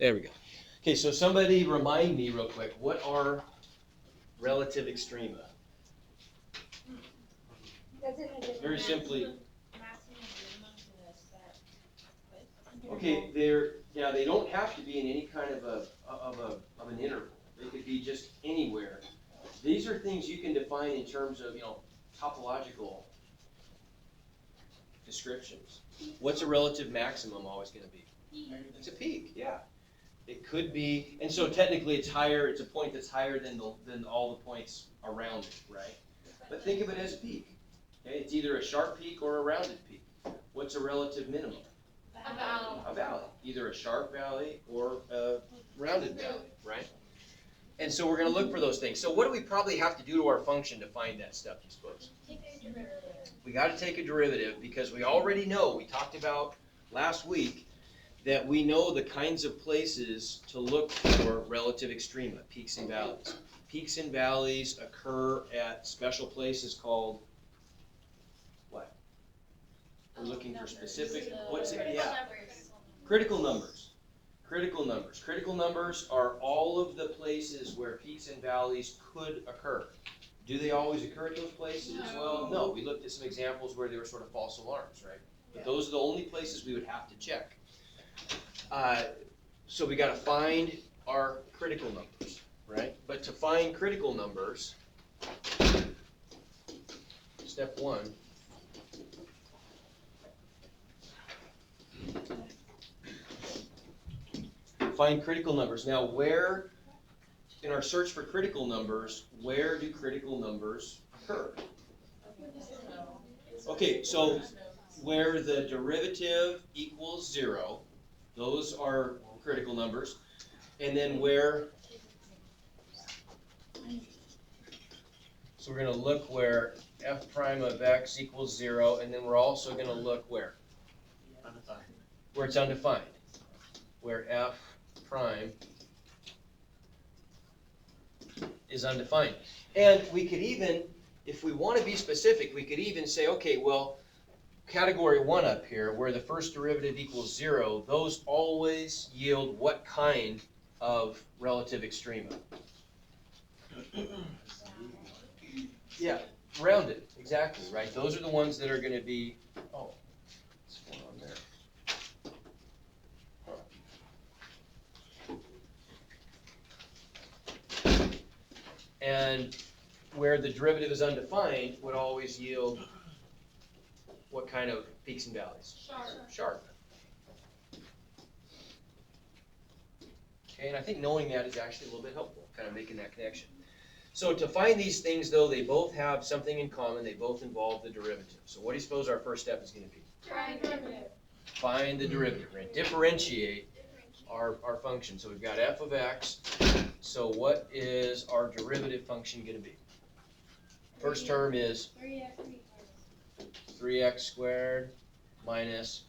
There we go. Okay, so somebody remind me real quick, what are relative extrema? Very simply. Okay, they don't have to be in any kind of an interval. They could be just anywhere. These are things you can define in terms of, topological descriptions. What's a relative maximum always going to be? It's a peak, yeah. It could be, and so technically it's higher, it's a point that's higher than all the points around it, right? But think of it as a peak. Okay? It's either a sharp peak or a rounded peak. What's a relative minimum? A valley. A valley. Either a sharp valley or a rounded valley, right? And so we're going to look for those things. So what do we probably have to do to our function to find that stuff, you suppose? Take a derivative. We got to take a derivative because we already know, we talked about last week, that we know the kinds of places to look for relative extrema, peaks and valleys. Peaks and valleys occur at special places called what? We're looking for specific, what's it? Yeah. Critical numbers. Critical numbers. Critical numbers are all of the places where peaks and valleys could occur. Do they always occur at those places? Well, no. We looked at some examples where they were sort of false alarms, right? But those are the only places we would have to check. So we got to find our critical numbers, right? But to find critical numbers, step one, find critical numbers. Now, where, in our search for critical numbers, where do critical numbers occur? Okay, so where the derivative equals 0, those are critical numbers. And then where, so we're going to look where f prime of x equals 0, and then we're also going to look where? Undefined. Where it's undefined. Where f prime is undefined. And we could even, if we want to be specific, we could even say, okay, well, category 1 up here, where the first derivative equals 0, those always yield what kind of relative extrema? Yeah, rounded, exactly, right? Those are the ones that are going to be, oh, what's going on there? And where the derivative is undefined would always yield what kind of peaks and valleys? Sharp. Okay, and I think knowing that is actually a little bit helpful, kind of making that connection. So to find these things, though, they both have something in common. They both involve the derivative. So what do you suppose our first step is going to be? Find the derivative. Find the derivative, right? Differentiate our function. So we've got f of x. So what is our derivative function going to be? First term is 3x squared minus,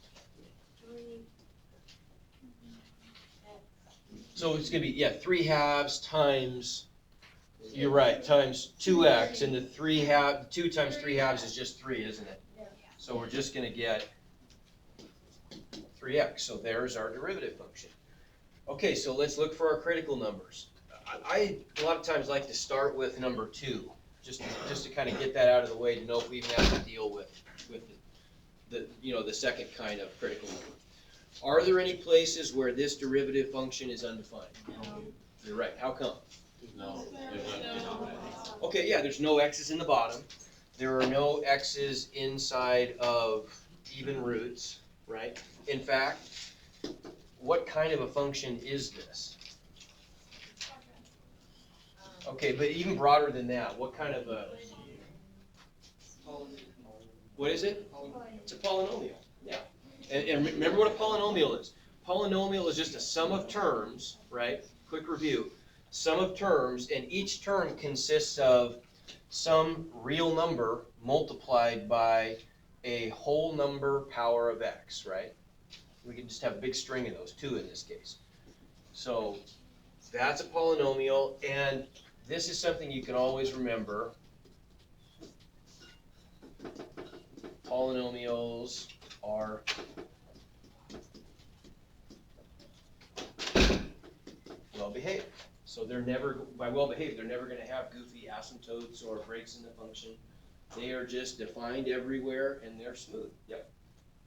so it's going to be, 3/2 times, you're right, times 2x, and the 2 times 3/2 is just 3, isn't it? So we're just going to get 3x, so there's our derivative function. Okay, so let's look for our critical numbers. I a lot of times like to start with number 2, just to kind of get that out of the way, to know if we even have to deal with the second kind of critical number. Are there any places where this derivative function is undefined? No. You're right. How come? No. Okay, yeah, there's no x's in the bottom. There are no x's inside of even roots, right? In fact, what kind of a function is this? Okay, but even broader than that, what kind of a, what is it? It's a polynomial, yeah. And remember what a polynomial is. Polynomial is just a sum of terms, right? Quick review. Sum of terms, and each term consists of some real number multiplied by a whole number power of x, right? We can just have a big string of those, 2 in this case. So that's a polynomial, and this is something you can always remember. Polynomials are So they're never, by well behaved, they're never gonna have goofy asymptotes or breaks in the function. They are just defined everywhere and they're smooth. Yep.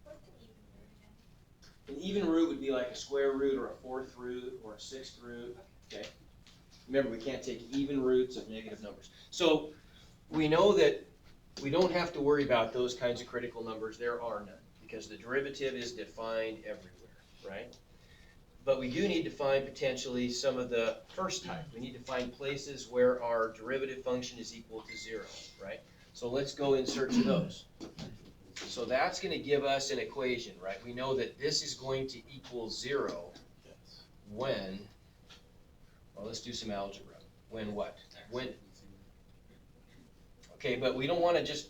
What's an even root again? An even root would be like a square root or a fourth root or a sixth root, okay? Remember, we can't take even roots of negative numbers. So we know that we don't have to worry about those kinds of critical numbers. There are none because the derivative is defined everywhere, right? But we do need to find potentially some of the first type. We need to find places where our derivative function is equal to 0, right? So let's go in search of those. So that's going to give us an equation, right? We know that this is going to equal 0 when, well, let's do some algebra. When what? When, okay, but we don't want to just,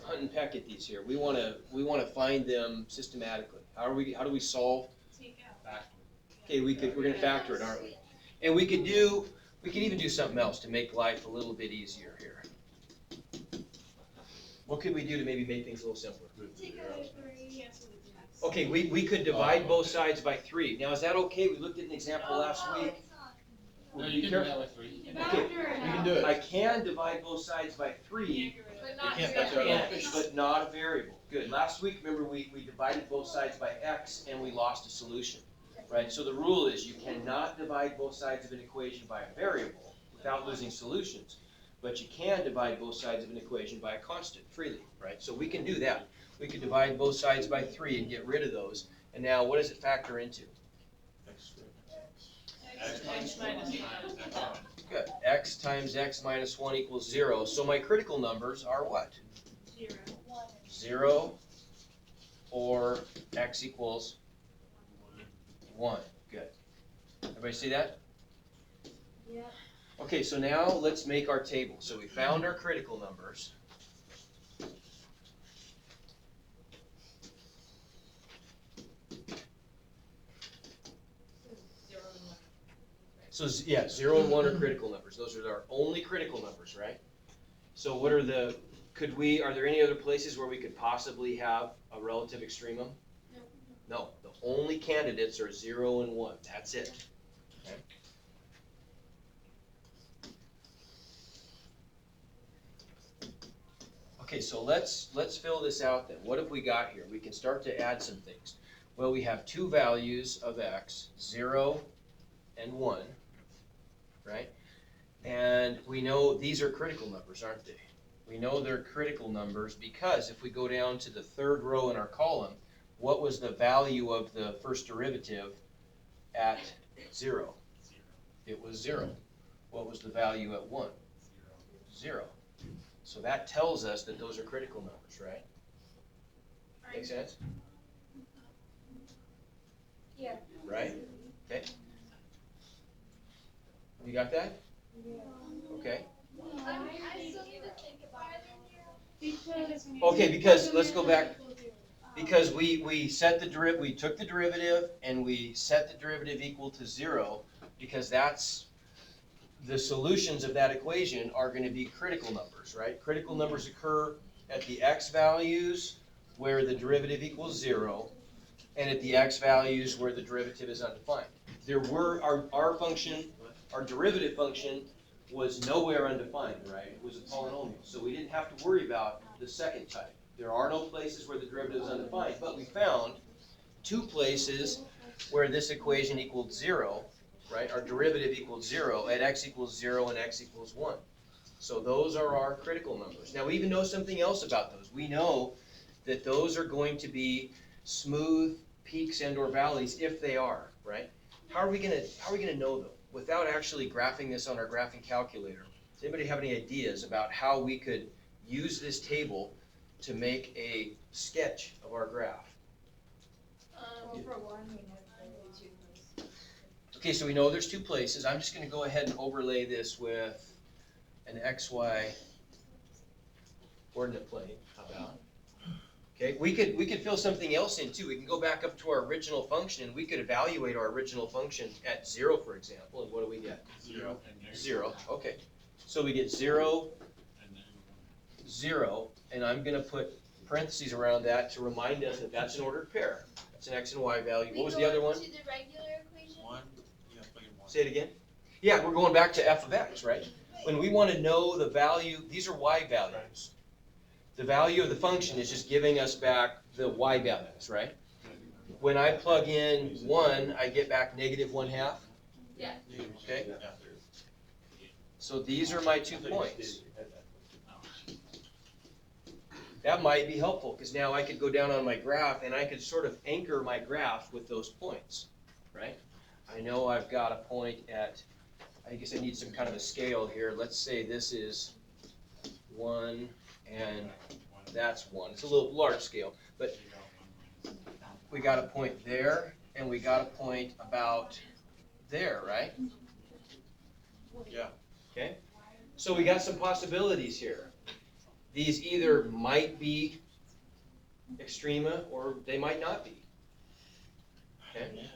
hunt and peck at these here. We want to find them systematically. How do we solve? Take out. Okay, we're going to factor it, aren't we? And we could even do something else to make life a little bit easier here. What could we do to maybe make things a little simpler? Take out 3. Okay, we could divide both sides by 3. Now, is that okay? We looked at an example last week. No, you can do that with 3. Okay, You can do it. I can divide both sides by 3, But not You can't zero. factor it out. but not a variable. Good. Last week, remember, we divided both sides by x and we lost a solution, right? So the rule is you cannot divide both sides of an equation by a variable without losing solutions, but you can divide both sides of an equation by a constant freely, right? So we can do that. We can divide both sides by 3 and get rid of those. And now, what does it factor into? X minus 1. Good. X times x minus 1 equals 0. So my critical numbers are what? 0. 0 or x equals 1. Good. Everybody see that? Yeah. Okay, so now let's make our table. So we found our critical numbers. So yeah, 0 and 1 are critical numbers. Those are our only critical numbers, right? So what are are there any other places where we could possibly have a relative extremum? No, the only candidates are 0 and 1. That's it. Okay. Okay, so let's fill this out then. What have we got here? We can start to add some things. Well, we have two values of x, 0 and 1, right? And we know these are critical numbers, aren't they? We know they're critical numbers because if we go down to the third row in our column, what was the value of the first derivative at 0? It was 0. What was the value at 1? 0. So that tells us that those are critical numbers, right? Make sense? Yeah. Right? Okay. You got that? Yeah. Okay. I still need to think about it. Okay, because let's go back. Because we set we took the derivative and we set the derivative equal to 0 because that's the solutions of that equation are going to be critical numbers, right? Critical numbers occur at the x values where the derivative equals 0 and at the x values where the derivative is undefined. Our function, our derivative function was nowhere undefined, right? It was a polynomial, so we didn't have to worry about the second type. There are no places where the derivative is undefined, but we found two places where this equation equaled 0, right? Our derivative equals 0 at x equals 0 and x equals 1. So those are our critical numbers. Now we even know something else about those. We know that those are going to be smooth peaks and or valleys if they are, right? How are we gonna know them without actually graphing this on our graphing calculator? Does anybody have any ideas about how we could use this table to make a sketch of our graph? For one, we have to do 2 places. Okay, so we know there's 2 places. I'm just going to go ahead and overlay this with an XY coordinate plane. How about? Okay, we could fill something else in too. We can go back up to our original function and we could evaluate our original function at 0, for example. And what do we get? 0. 0. Okay, so we get 0, 0, and I'm going to put parentheses around that to remind us that that's an ordered pair. That's an x and y value. What was the other one? To the regular equation? 1, you have Say it again? Yeah, we're going back to f of x, right? When we want to know the value, these are y values. The value of the function is just giving us back the y values, right? When I plug in 1, I get back negative 1/2. Yeah. Okay? So these are my 2 points. That might be helpful, because now I could go down on my graph and I could sort of anchor my graph with those points, right? I know I've got a point at, I guess I need some kind of a scale here. Let's say this is 1 and that's 1. It's a little large scale, but we got a point there and we got a point about there, right? Yeah. Okay, so we got some possibilities here. These either might be extrema or they might not be. Okay?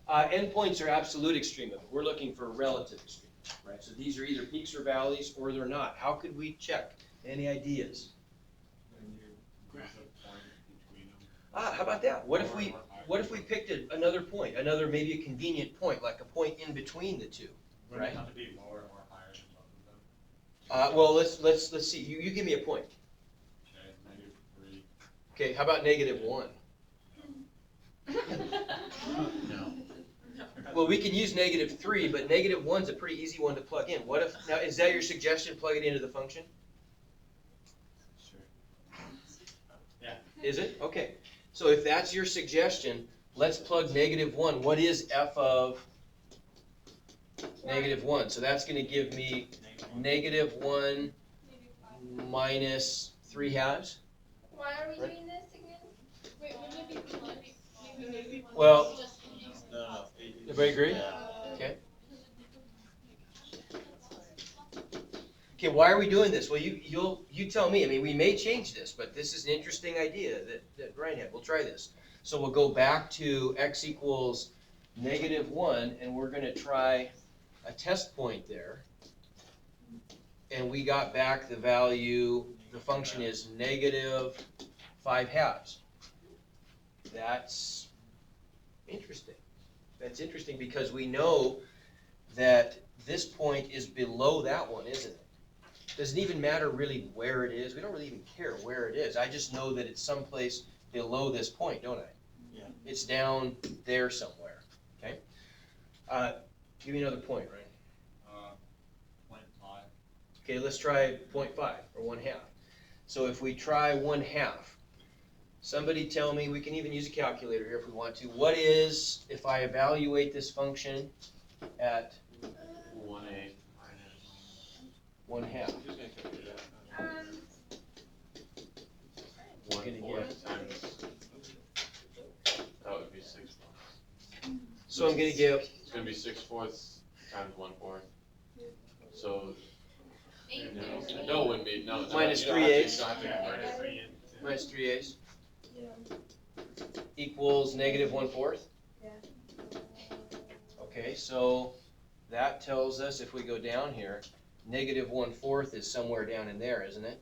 Endpoints are absolute extrema, but we're looking for relative extrema, right? So these are either peaks or valleys or they're not. How could we check? Any ideas? How about that? What if we picked another point, another maybe a convenient point, like a point in between the two, right? Have to be lower or higher than both of them. Well, let's see. You give me a point. Okay, -3. Okay, how about -1? No. Well, we can use -3, but -1's a pretty easy one to plug in. What if, now, is that your suggestion, plug it into the function? Sure. Yeah. Is it? Okay. So if that's your suggestion, let's plug -1. What is f of -1? So that's going to give me -1 minus 3/2. Why are we doing this again? Wait, wouldn't it be plus? Maybe Well, No. everybody agree? Yeah. Okay. Okay, why are we doing this? Well, you tell me. I mean, we may change this, but this is an interesting idea that Brian had. We'll try this. So we'll go back to x equals -1, and we're going to try a test point there. And we got back the value, the function is -5/2. That's interesting. That's interesting because we know that this point is below that one, isn't it? Doesn't even matter really where it is. We don't really even care where it is. I just know that it's someplace below this point, don't I? Yeah. It's down there somewhere, okay? Give me another point, right? 0.5. Okay, let's try 0.5 or 1/2. So if we try 1/2, somebody tell me, we can even use a calculator here if we want to. What is, if I evaluate this function at 1/8 1/2? One Gonna fourth times. That would be 6. So I'm gonna give, It's gonna be 6/4 times 1/4. So. No, it wouldn't be. No. Minus you don't have to- 3/8. You don't have to convert it. minus 3/8 equals -1/4. Yeah. Okay, so that tells us if we go down here, -1/4 is somewhere down in there, isn't it?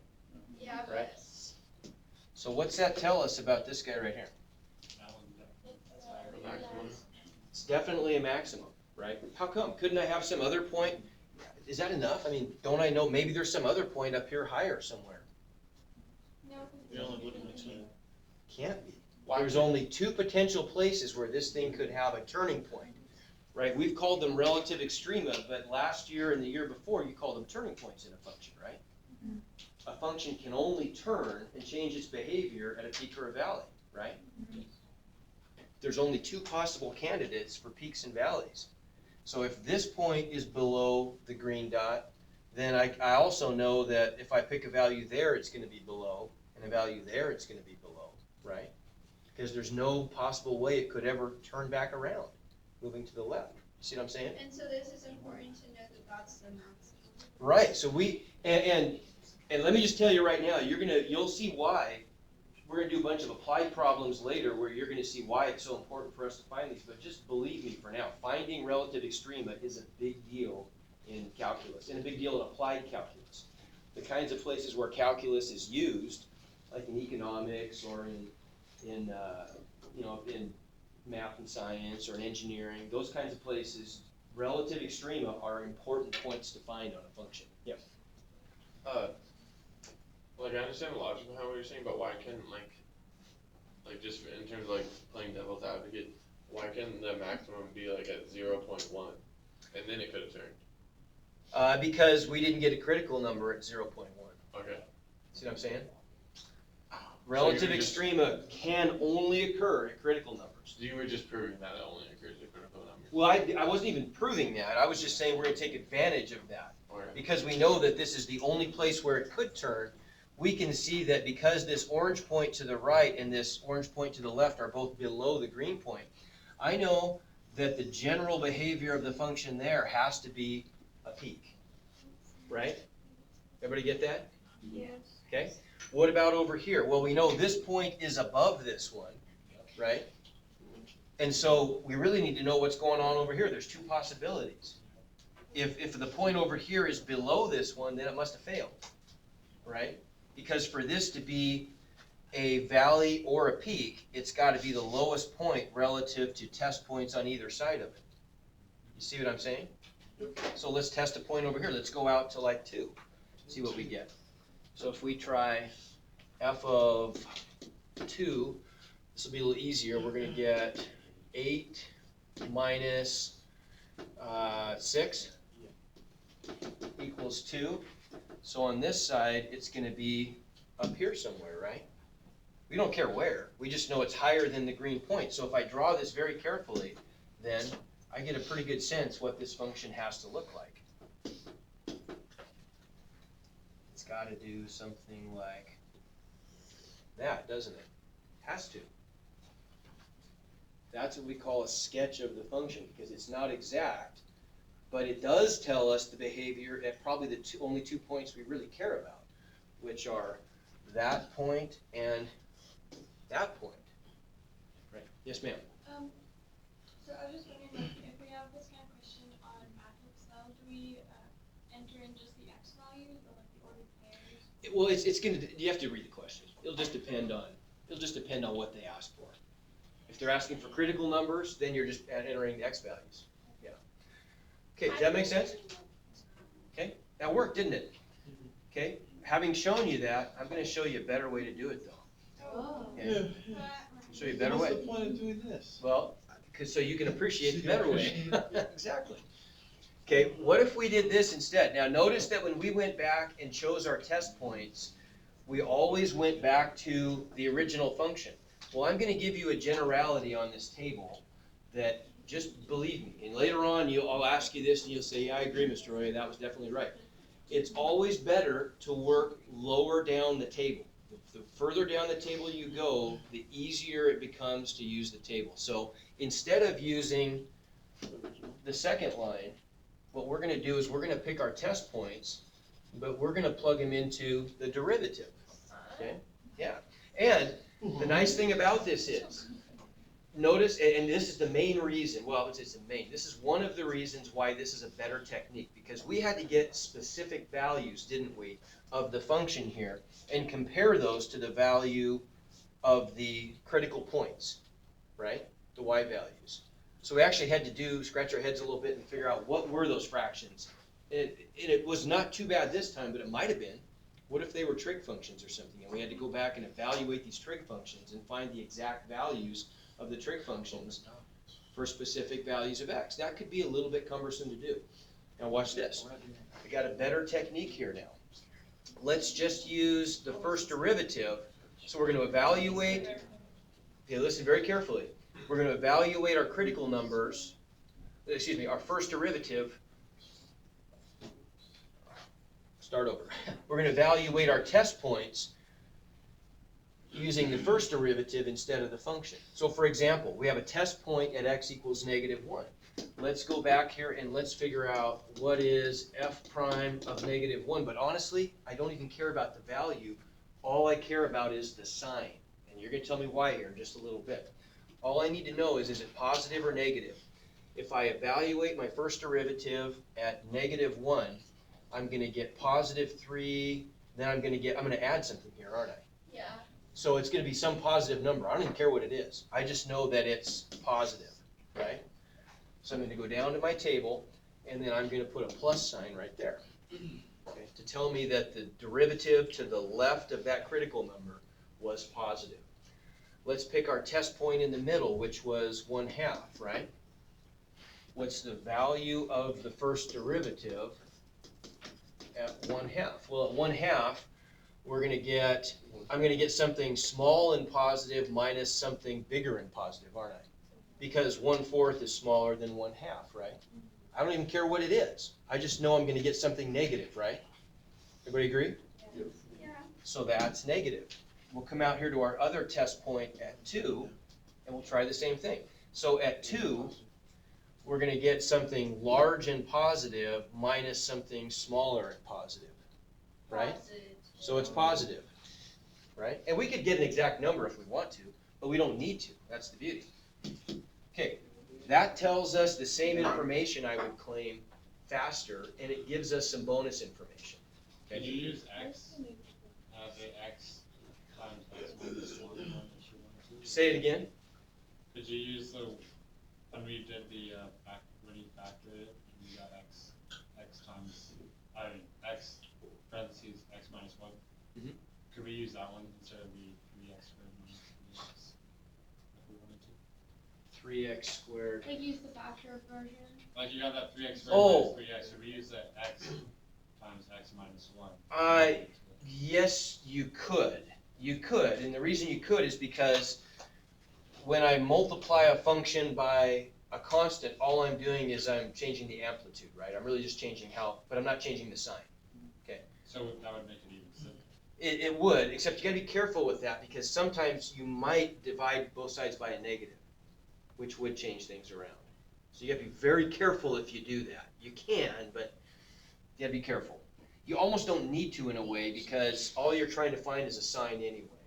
Yeah, but Right. So what's that tell us about this guy right here? The maximum. It's definitely a maximum, right? How come? Couldn't I have some other point? Is that enough? I mean, don't I know maybe there's some other point up here higher somewhere? no. You're only looking at 2. Can't be. There's only 2 potential places where this thing could have a turning point, right? We've called them relative extrema, but last year and the year before, you called them turning points in a function, right? A function can only turn and change its behavior at a peak or a valley, right? There's only 2 possible candidates for peaks and valleys. So if this point is below the green dot, then I also know that if I pick a value there, it's going to be below, and a value there, it's going to be below, right? Because there's no possible way it could ever turn back around, moving to the left. You see what I'm saying? And so this is important to know that that's the maximum. Right. So and let me just tell you right now, you'll see why. We're gonna do a bunch of applied problems later where you're gonna see why it's so important for us to find these. But just believe me for now, finding relative extrema is a big deal in calculus and a big deal in applied calculus. The kinds of places where calculus is used, like in economics or in math and science or in engineering, those kinds of places, relative extrema are important points to find on a function. Yep. Like I understand the logic behind what you're saying, but why can't like just in terms of like playing devil's advocate, why can't the maximum be like at 0.1, and then it could have turned? Because we didn't get a critical number at 0.1. Okay. See what I'm saying? Relative you're just- extrema can only occur at critical numbers. So you were just proving that it only occurs at critical numbers. Well, I wasn't even proving that. I was just saying we're going to take advantage of that. Okay. Because we know that this is the only place where it could turn. We can see that because this orange point to the right and this orange point to the left are both below the green point, I know that the general behavior of the function there has to be a peak. Right? Everybody get that? Yes. Okay. What about over here? Well, we know this point is above this one, right? And so we really need to know what's going on over here. There's two possibilities. If the point over here is below this one, then it must have failed, right? Because for this to be a valley or a peak, it's got to be the lowest point relative to test points on either side of it. You see what I'm saying? So let's test a point over here. Let's go out to like 2, see what we get. So if we try f of 2, this will be a little easier. We're going to get 8 minus 6 equals 2. So on this side, it's going to be up here somewhere, right? We don't care where. We just know it's higher than the green point. So if I draw this very carefully, then I get a pretty good sense what this function has to look like. It's got to do something like that, doesn't it? Has to. That's what we call a sketch of the function, because it's not exact, but it does tell us the behavior at probably the only 2 points we really care about, which are that point and that point. Right? Yes, ma'am. So I was just wondering, like, if we have this kind of question on Math Excel, do we enter in just the x values or like the ordered pairs? Well, it's gonna. You have to read the question. It'll just depend on what they ask for. If they're asking for critical numbers, then you're just entering the x values. Yeah. Okay, does that make sense? Okay, that worked, didn't it? Okay, having shown you that, I'm going to show you a better way to do it, though. Oh. Okay? Show you a better way. What's the point of doing this? Well, because so you can appreciate the better way. Exactly. Okay, what if we did this instead? Now notice that when we went back and chose our test points, we always went back to the original function. Well, I'm going to give you a generality on this table that just believe me. And later on, I'll ask you this and you'll say, yeah, I agree, Mr. Roy, that was definitely right. It's always better to work lower down the table. The further down the table you go, the easier it becomes to use the table. So instead of using the second line, what we're going to do is we're going to pick our test points, but we're going to plug them into the derivative. Okay? Yeah. And the nice thing about this is, notice, and this is the main reason, well, it's the main, this is one of the reasons why this is a better technique, because we had to get specific values, didn't we, of the function here, and compare those to the value of the critical points, right, the y values. So we actually had to scratch our heads a little bit and figure out what were those fractions. It was not too bad this time, but it might have been. What if they were trig functions or something, and we had to go back and evaluate these trig functions and find the exact values of the trig functions for specific values of x. That could be a little bit cumbersome to do. Now watch this. We got a better technique here now. Let's just use the first derivative. So we're going to evaluate, okay, listen very carefully. We're going to evaluate our critical numbers, our first derivative. Start over. We're going to evaluate our test points using the first derivative instead of the function. So for example, we have a test point at x equals -1. Let's go back here and let's figure out what is f prime of -1. But honestly, I don't even care about the value. All I care about is the sign. And you're going to tell me why here in just a little bit. All I need to know is it positive or negative? If I evaluate my first derivative at -1, I'm going to get +3, then I'm going to add something here, aren't I? Yeah. So it's gonna be some positive number. I don't even care what it is. I just know that it's positive, right? So I'm gonna go down to my table, and then I'm gonna put a plus sign right there. Okay, to tell me that the derivative to the left of that critical number was positive. Let's pick our test point in the middle, which was 1/2, right? What's the value of the first derivative at 1/2? Well, at 1/2, I'm gonna get something small and positive minus something bigger and positive, aren't I? Because 1/4 is smaller than 1/2, right? I don't even care what it is. I just know I'm gonna get something negative, right? Everybody agree? Yeah. So that's negative. We'll come out here to our other test point at 2, and we'll try the same thing. So at 2, we're gonna get something large and positive minus something smaller and positive, right? So it's positive, right? And we could get an exact number if we want to, but we don't need to. That's the beauty. Okay, that tells us the same information, I would claim, faster, and it gives us some bonus information. Can you use x as a x times x minus 1 if you wanted to? Say it again. Could you use the, when we did the, when you factored it, and you got x times, x parentheses x minus 1? Mhm. Could we use that one instead of the 3x squared minus 3x if we wanted to? 3x squared. Like use the factor version. Like you have that 3x squared Oh. minus 3x, should we use the x times x minus 1? Yes, you could. You could, and the reason you could is because when I multiply a function by a constant, all I'm doing is I'm changing the amplitude, right? I'm really just changing how, but I'm not changing the sign. So that would make it even simpler. It would, except you gotta be careful with that because sometimes you might divide both sides by a negative, which would change things around. So you gotta be very careful if you do that. You can, but you gotta be careful. You almost don't need to in a way because all you're trying to find is a sign anyway.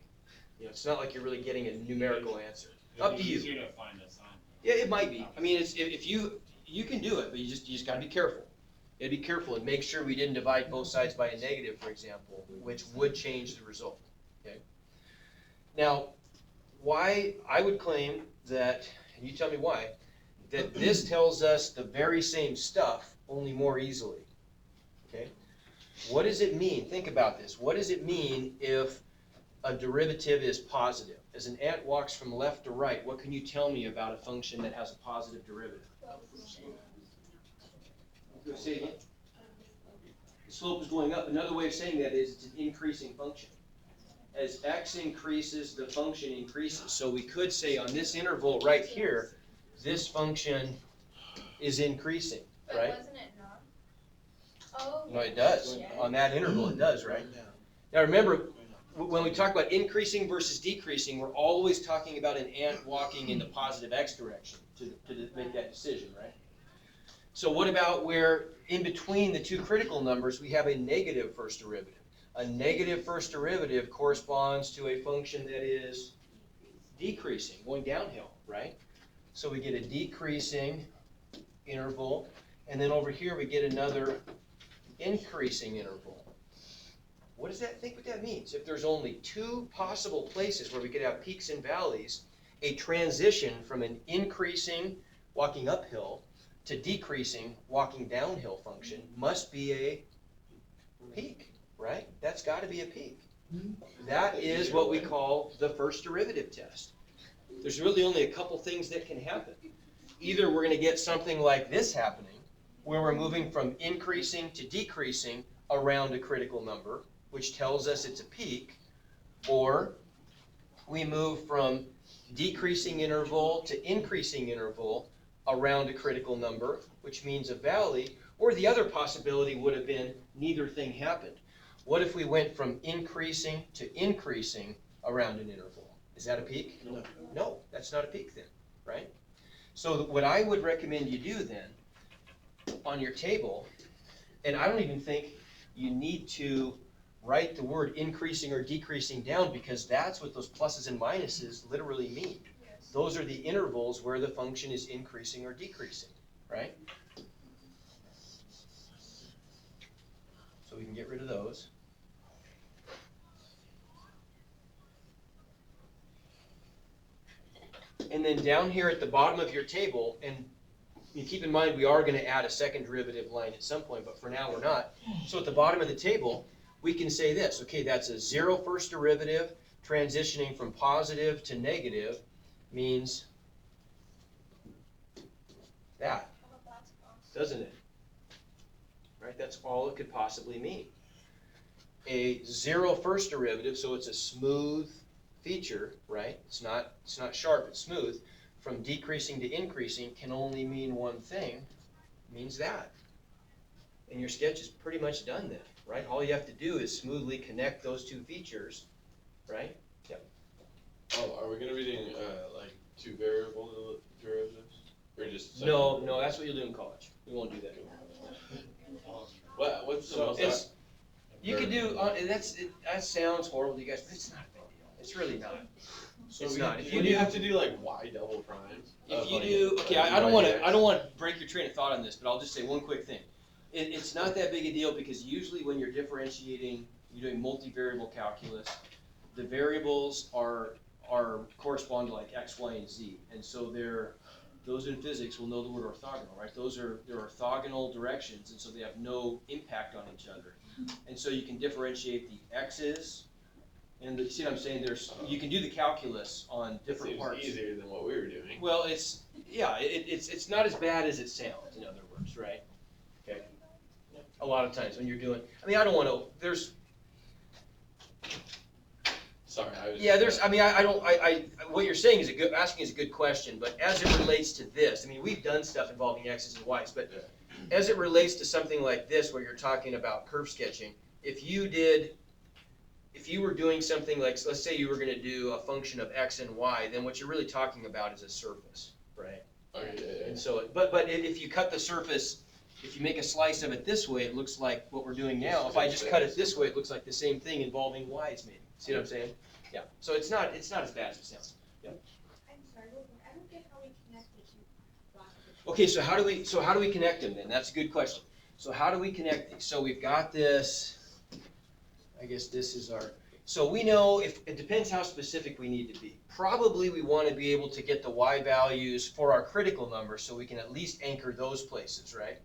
You know, it's not like you're really getting a numerical answer. Up to you. It's easier to find a sign. Yeah, it might be. I mean, if you can do it, but you just gotta be careful. You gotta be careful and make sure we didn't divide both sides by a negative, for example, which would change the result. Okay. Now, why I would claim that, and you tell me why, that this tells us the very same stuff, only more easily. Okay. What does it mean? Think about this. What does it mean if a derivative is positive? As an ant walks from left to right, what can you tell me about a function that has a positive derivative? Say it again. The slope is going up. Another way of saying that is it's an increasing function. As x increases, the function increases. So we could say on this interval right here, this function is increasing, right? But wasn't it not? Oh. No, it does. On that interval, it does, right? Now remember, when we talk about increasing versus decreasing, we're always talking about an ant walking in the positive x direction to make that decision, right? So what about where in between the two critical numbers, we have a negative first derivative? A negative first derivative corresponds to a function that is decreasing, going downhill, right? So we get a decreasing interval, and then over here we get another increasing interval. What does that think what that means? If there's only two possible places where we could have peaks and valleys, a transition from an increasing, walking uphill, to decreasing, walking downhill function must be a peak, right? That's got to be a peak. That is what we call the first derivative test. There's really only a couple things that can happen. Either we're going to get something like this happening, where we're moving from increasing to decreasing around a critical number, which tells us it's a peak, or we move from decreasing interval to increasing interval around a critical number, which means a valley, or the other possibility would have been neither thing happened. What if we went from increasing to increasing around an interval? Is that a peak? No. No, that's not a peak then, right? So what I would recommend you do then on your table, and I don't even think you need to write the word increasing or decreasing down because that's what those pluses and minuses literally mean. Those are the intervals where the function is increasing or decreasing, right? So we can get rid of those. And then down here at the bottom of your table, and you keep in mind we are going to add a second derivative line at some point, but for now we're not. So at the bottom of the table, we can say this. Okay, that's a 0 first derivative transitioning from positive to negative means that, Oh, that's awesome. doesn't it? Right, that's all it could possibly mean. A 0 first derivative, so it's a smooth feature, right? It's not sharp, it's smooth. From decreasing to increasing can only mean one thing, it means that. And your sketch is pretty much done then, right? All you have to do is smoothly connect those two features, right? Oh, are we gonna be doing, like, two variable derivatives? Or just? No, that's what you'll do in college. We won't do that. What's the So most? it's, you could do, that sounds horrible to you guys, but it's not a big deal. It's really not. So It's we, not. If would you you do- have to do like y double primes? If Of, you like, do, okay, like I don't want y to break your train of thought on this, but I'll just say one quick thing. It's not that big a deal because usually when you're differentiating, you're doing multivariable calculus, the variables are correspond to like x, y, and z, and so those in physics will know the word orthogonal, right? They're orthogonal directions, and so they have no impact on each other, and so you can differentiate the x's. And you see what I'm saying? You can do the calculus on different Seems parts. easier than what we were doing. Well, it's not as bad as it sounds. In other words, right? Okay. A lot of times when you're doing, I mean, I don't want to. Sorry, I was. Yeah, what you're saying is asking is a good question, but as it relates to this, I mean, we've done stuff involving x's and y's, but as it relates to something like this, where you're talking about curve sketching, if you were doing something like, let's say you were going to do a function of x and y, then what you're really talking about is a surface, right? Okay, yeah. And so, but if you cut the surface, if you make a slice of it this way, it looks like what we're doing now. If I just cut it this way, it looks like the same thing involving y's maybe. See what I'm saying? Yeah. So it's not as bad as it sounds. I'm sorry, I don't get how we connect the two blocks. Okay, so how do we connect them then? That's a good question. So how do we connect these? So we've got this. I guess this is our. So we know if it depends how specific we need to be. Probably we want to be able to get the y values for our critical numbers, so we can at least anchor those places, right?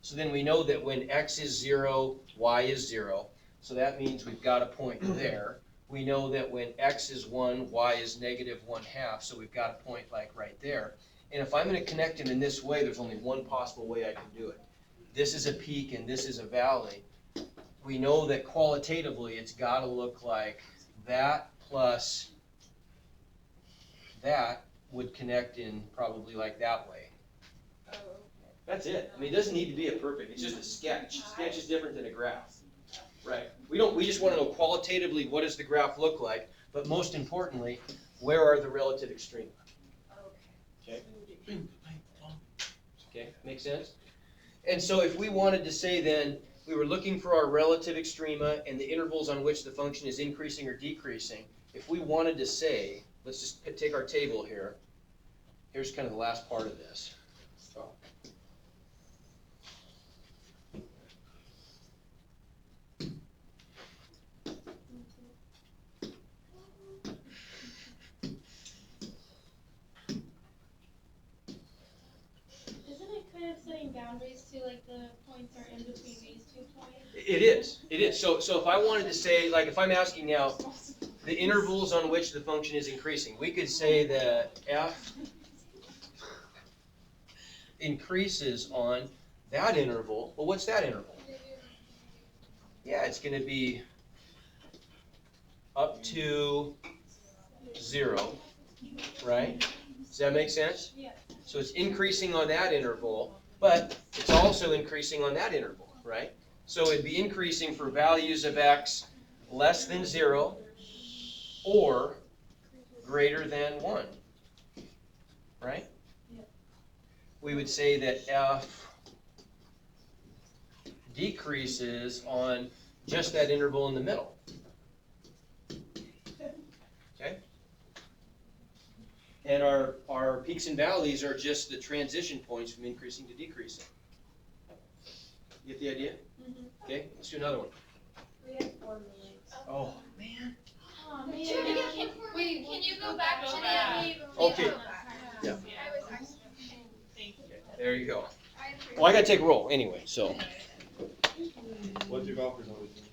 So then we know that when x is 0, y is 0. So that means we've got a point there. We know that when x is 1, y is -1/2. So we've got a point like right there. And if I'm going to connect them in this way, there's only one possible way I can do it. This is a peak and this is a valley. We know that qualitatively it's got to look like that plus that would connect in probably like that way. Oh, okay. That's it. I mean, it doesn't need to be a perfect. It's just a sketch. Sketch is different than a graph. Right. We just want to know qualitatively what does the graph look like, but most importantly, where are the relative extrema? Okay. Okay, make sense? And so if we wanted to say then, we were looking for our relative extrema and the intervals on which the function is increasing or decreasing. If we wanted to say, let's just take our table here. Here's kind of the last part of this. Isn't it kind of setting boundaries to like the points are in between these 2 points? It is. So if I wanted to say, like if I'm asking now, the intervals on which the function is increasing, we could say that f increases on that interval. Well, what's that interval? Yeah, it's going to be up to 0, right? Does that make sense? Yeah. So it's increasing on that interval, but it's also increasing on that interval, right? So it'd be increasing for values of x less than 0 or greater than 1, right? Yeah. We would say that f decreases on just that interval in the middle. Okay? And our peaks and valleys are just the transition points from increasing to decreasing. You get the idea? Mm-hmm. Okay, let's do another one. We have 4 minutes. Oh, man. Oh, Wait, can you go back to the? Okay. Yeah. I was accidentally. There you go. I appreciate Well, I gotta take a roll anyway, so. What's your golfers always doing?